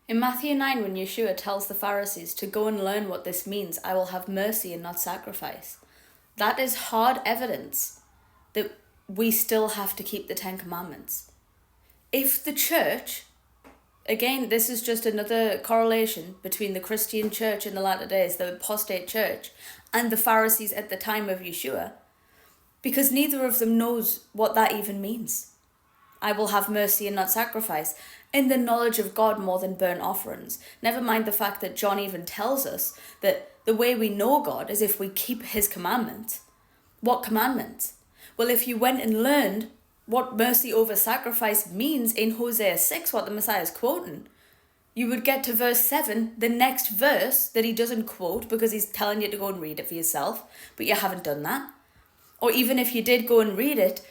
In Matthew 9, when Yeshua tells the Pharisees to go and learn what this means, I will have mercy and not sacrifice, that is hard evidence that we still have to keep the Ten Commandments. If the church, again, this is just another correlation between the Christian church in the latter days, the apostate church, and the Pharisees at the time of Yeshua, because neither of them knows what that even means. I will have mercy and not sacrifice, in the knowledge of God more than burnt offerings. Never mind the fact that John even tells us that the way we know God is if we keep his commandments. What commandments? Well, if you went and learned what mercy over sacrifice means in Hosea 6, what the Messiah is quoting, you would get to verse 7, the next verse that he doesn't quote because he's telling you to go and read it for yourself, but you haven't done that. Or even if you did go and read it,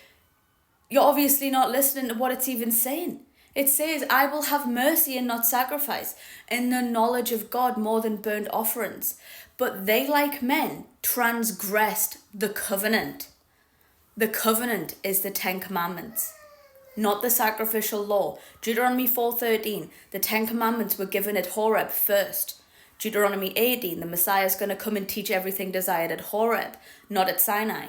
you're obviously not listening to what it's even saying. It says, I will have mercy and not sacrifice, in the knowledge of God more than burnt offerings. But they, like men, transgressed the covenant. The covenant is the Ten Commandments, not the sacrificial law. Deuteronomy 4:13, the Ten Commandments were given at Horeb first. Deuteronomy 18, the Messiah is going to come and teach everything desired at Horeb, not at Sinai.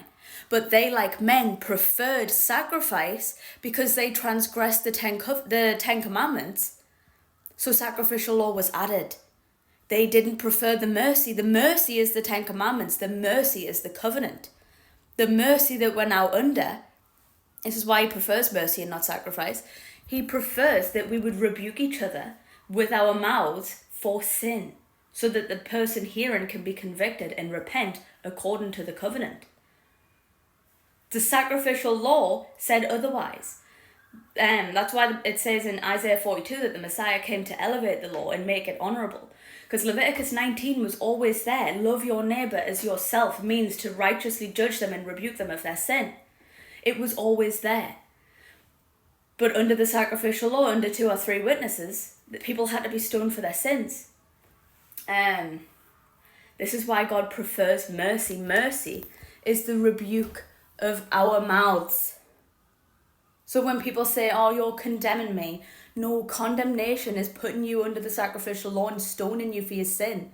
But they, like men, preferred sacrifice because they transgressed the Ten Commandments. So sacrificial law was added. They didn't prefer the mercy. The mercy is the Ten Commandments. The mercy is the covenant. The mercy that we're now under, this is why he prefers mercy and not sacrifice. He prefers that we would rebuke each other with our mouths for sin, so that the person hearing can be convicted and repent according to the covenant. The sacrificial law said otherwise. That's why it says in Isaiah 42 that the Messiah came to elevate the law and make it honourable. Because Leviticus 19 was always there. Love your neighbour as yourself means to righteously judge them and rebuke them of their sin. It was always there. But under the sacrificial law, under 2 or 3 witnesses, the people had to be stoned for their sins. This is why God prefers mercy. Mercy is the rebuke of our mouths. So when people say, oh, you're condemning me, no, condemnation is putting you under the sacrificial law and stoning you for your sin.